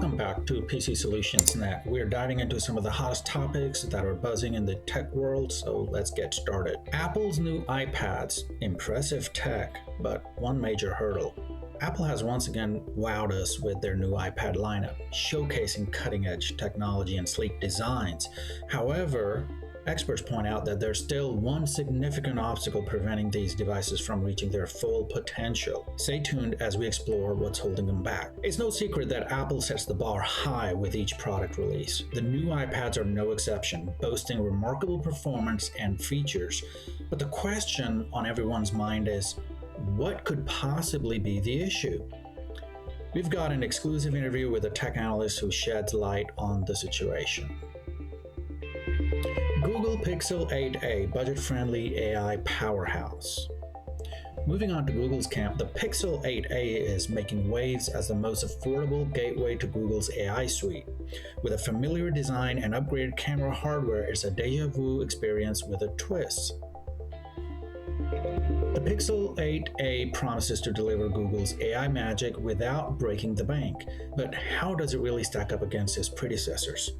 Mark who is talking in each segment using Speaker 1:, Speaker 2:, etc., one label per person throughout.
Speaker 1: Welcome back to PC.Solutions.Net. We're diving into some of the hottest topics that are buzzing in the tech world, so let's get started. Apple's new iPad's, impressive tech, but one major hurdle. Apple has once again wowed us with their new iPad lineup, showcasing cutting-edge technology and sleek designs. However, experts point out that there's still one significant obstacle preventing these devices from reaching their full potential. Stay tuned as we explore what's holding them back. It's no secret that Apple sets the bar high with each product release. The new iPads are no exception, boasting remarkable performance and features. But the question on everyone's mind is, what could possibly be the issue? We've got an exclusive interview with a tech analyst who sheds light on the situation. Google Pixel 8a, budget-friendly AI powerhouse. Moving on to Google's camp, the Pixel 8a is making waves as the most affordable gateway to Google's AI suite. With a familiar design and upgraded camera hardware, it's a déjà vu experience with a twist. The Pixel 8a promises to deliver Google's AI magic without breaking the bank, but how does it really stack up against its predecessors?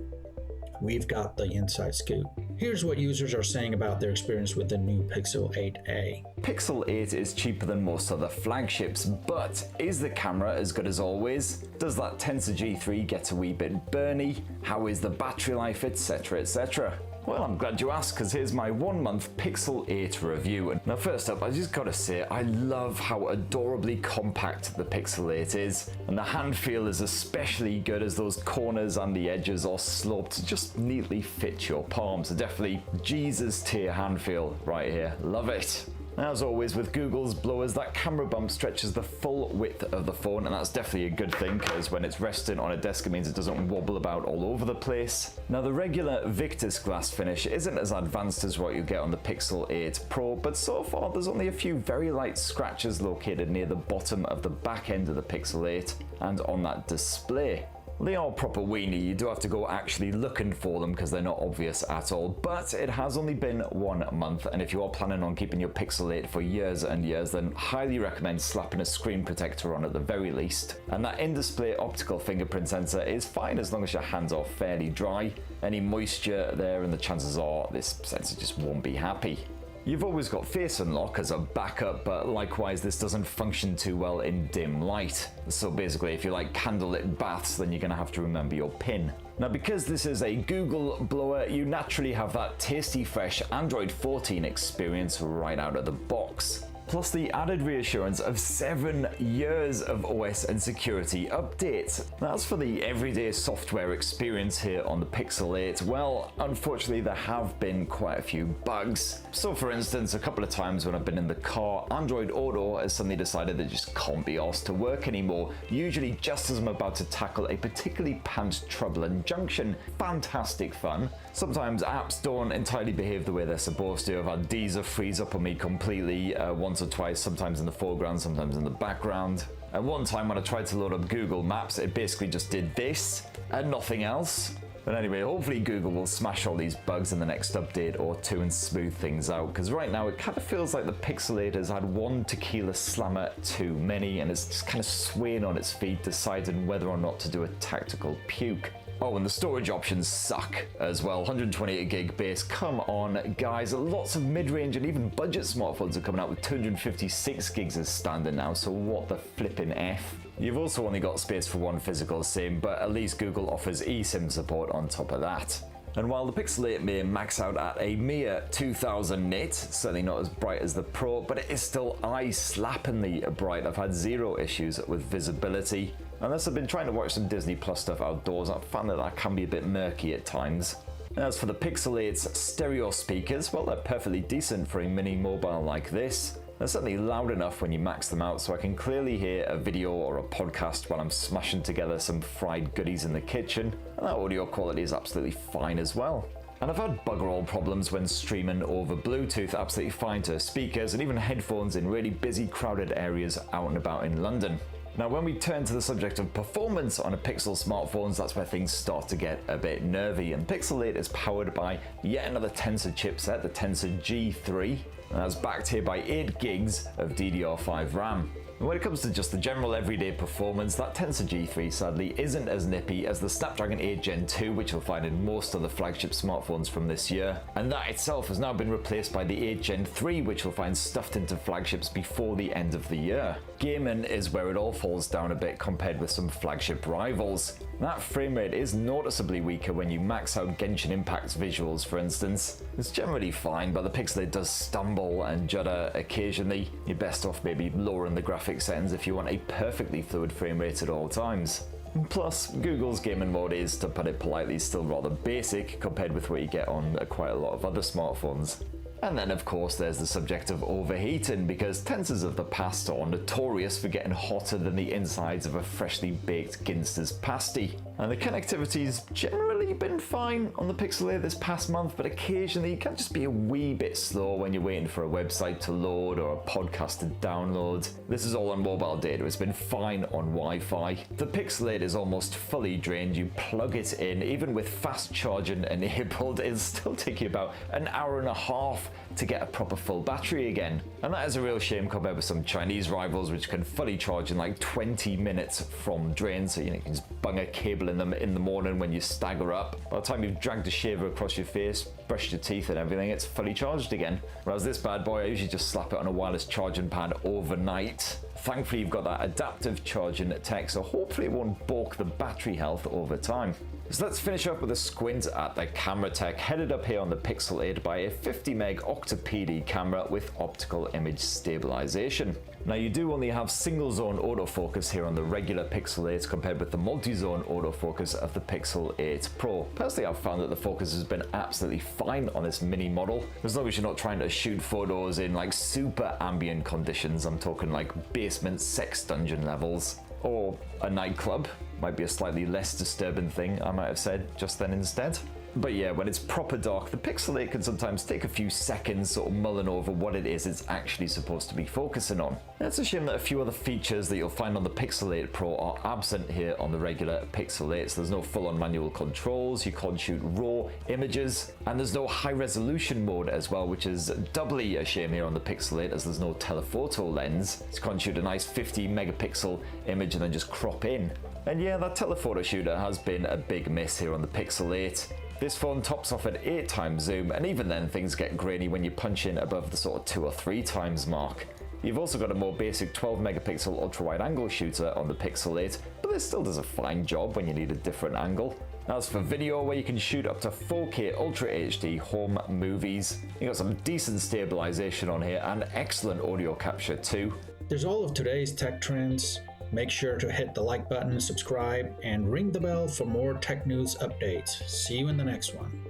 Speaker 1: We've got the inside scoop. Here's what users are saying about their experience with the new Pixel 8a.
Speaker 2: Pixel 8 is cheaper than most other flagships, but is the camera as good as always? Does that Tensor G3 get a wee bit burny? How is the battery life, etc, etc? Well, I'm glad you asked, because here's my 1-month Pixel 8 review. Now first up, I just gotta say, I love how adorably compact the Pixel 8 is, and the hand feel is especially good as those corners and the edges are sloped to just neatly fit your palms. So definitely Jesus tier hand feel right here, love it. As always with Google's blowers, that camera bump stretches the full width of the phone, and that's definitely a good thing, because when it's resting on a desk it means it doesn't wobble about all over the place. Now the regular Victus glass finish isn't as advanced as what you get on the Pixel 8 Pro, but so far there's only a few very light scratches located near the bottom of the back end of the Pixel 8 and on that display. They are proper weenie, you do have to go actually looking for them because they're not obvious at all, but it has only been 1 month, and if you are planning on keeping your Pixel 8 for years and years, then highly recommend slapping a screen protector on at the very least. And that in-display optical fingerprint sensor is fine as long as your hands are fairly dry. Any moisture there and the chances are this sensor just won't be happy. You've always got face unlock as a backup, but likewise this doesn't function too well in dim light. So basically if you like candlelit baths, then you're going to have to remember your PIN. Now because this is a Google blower, you naturally have that tasty fresh Android 14 experience right out of the box. Plus the added reassurance of 7 years of OS and security updates. As for the everyday software experience here on the Pixel 8, well, unfortunately there have been quite a few bugs. So for instance, a couple of times when I've been in the car, Android Auto has suddenly decided it just can't be asked to work anymore, usually just as I'm about to tackle a particularly pants troubling junction. Fantastic fun. Sometimes apps don't entirely behave the way they're supposed to. I've had Deezer freeze up on me completely once or twice, sometimes in the foreground, sometimes in the background. And one time when I tried to load up Google Maps, it basically just did this and nothing else. But anyway, hopefully Google will smash all these bugs in the next update or two and smooth things out, because right now it kind of feels like the Pixel 8 has had one tequila slammer too many and is just kind of swaying on its feet, deciding whether or not to do a tactical puke. Oh, and the storage options suck as well. 128 gig base, come on guys. Lots of mid-range and even budget smartphones are coming out with 256 gigs as standard now, so what the flipping F. You've also only got space for one physical SIM, but at least Google offers eSIM support on top of that. And while the Pixel 8 may max out at a mere 2000 nits, certainly not as bright as the Pro, but it is still eye-slappingly bright. I've had zero issues with visibility. Unless I've been trying to watch some Disney Plus stuff outdoors, I've found that can be a bit murky at times. As for the Pixel 8's stereo speakers, well, they're perfectly decent for a mini mobile like this. They're certainly loud enough when you max them out, so I can clearly hear a video or a podcast while I'm smashing together some fried goodies in the kitchen, and that audio quality is absolutely fine as well. And I've had bugger all problems when streaming over Bluetooth, absolutely fine to speakers and even headphones in really busy crowded areas out and about in London. Now when we turn to the subject of performance on a Pixel smartphones, that's where things start to get a bit nervy, and Pixel 8 is powered by yet another Tensor chipset, the Tensor G3, and that's backed here by 8 gigs of DDR5 RAM. And when it comes to just the general everyday performance, that Tensor G3 sadly isn't as nippy as the Snapdragon 8 Gen 2, which you'll find in most of the flagship smartphones from this year. And that itself has now been replaced by the 8 Gen 3, which you'll find stuffed into flagships before the end of the year. Gaming is where it all falls down a bit compared with some flagship rivals. That frame rate is noticeably weaker when you max out Genshin Impact's visuals, for instance. It's generally fine, but the Pixel 8 does stumble and judder occasionally. You're best off maybe lowering the graphics settings if you want a perfectly fluid frame rate at all times. Plus, Google's gaming mode is, to put it politely, still rather basic compared with what you get on quite a lot of other smartphones. And then of course there's the subject of overheating, because Tensors of the past are notorious for getting hotter than the insides of a freshly baked Ginster's pasty. And the connectivity's generally been fine on the Pixel 8 this past month, but occasionally it can just be a wee bit slow when you're waiting for a website to load or a podcast to download. This is all on mobile data, it's been fine on Wi-Fi. The Pixel 8 is almost fully drained, you plug it in, even with fast charging enabled, it'll still take you about an hour and a half to get a proper full battery again. And that is a real shame compared with some Chinese rivals which can fully charge in like 20 minutes from drain, so you can just bung a cable in them in the morning when you stagger up. By the time you've dragged a shaver across your face, brushed your teeth and everything, it's fully charged again. Whereas this bad boy, I usually just slap it on a wireless charging pad overnight. Thankfully you've got that adaptive charging tech, so hopefully it won't balk the battery health over time. So let's finish up with a squint at the camera tech, headed up here on the Pixel 8 by a 50 meg Octa-PD camera with optical image stabilization. Now you do only have single zone autofocus here on the regular Pixel 8 compared with the multi-zone autofocus of the Pixel 8 Pro. Personally, I've found that the focus has been absolutely fine on this mini model, as long as you're not trying to shoot photos in like super ambient conditions. I'm talking like basement sex dungeon levels, or a nightclub. Might be a slightly less disturbing thing, I might have said just then instead. But yeah, when it's proper dark, the Pixel 8 can sometimes take a few seconds sort of mulling over what it is it's actually supposed to be focusing on. And it's a shame that a few other features that you'll find on the Pixel 8 Pro are absent here on the regular Pixel 8. So there's no full-on manual controls, you can't shoot raw images, and there's no high-resolution mode as well, which is doubly a shame here on the Pixel 8 as there's no telephoto lens. So you can't shoot a nice 50 megapixel image and then just crop in. And yeah, that telephoto shooter has been a big miss here on the Pixel 8. This phone tops off at 8 times zoom, and even then things get grainy when you punch in above the sort of 2 or 3 times mark. You've also got a more basic 12 megapixel ultra-wide angle shooter on the Pixel 8, but this still does a fine job when you need a different angle. As for video, where you can shoot up to 4K Ultra HD home movies, you got some decent stabilization on here and excellent audio capture too.
Speaker 1: There's all of today's tech trends. Make sure to hit the like button, subscribe, and ring the bell for more tech news updates. See you in the next one.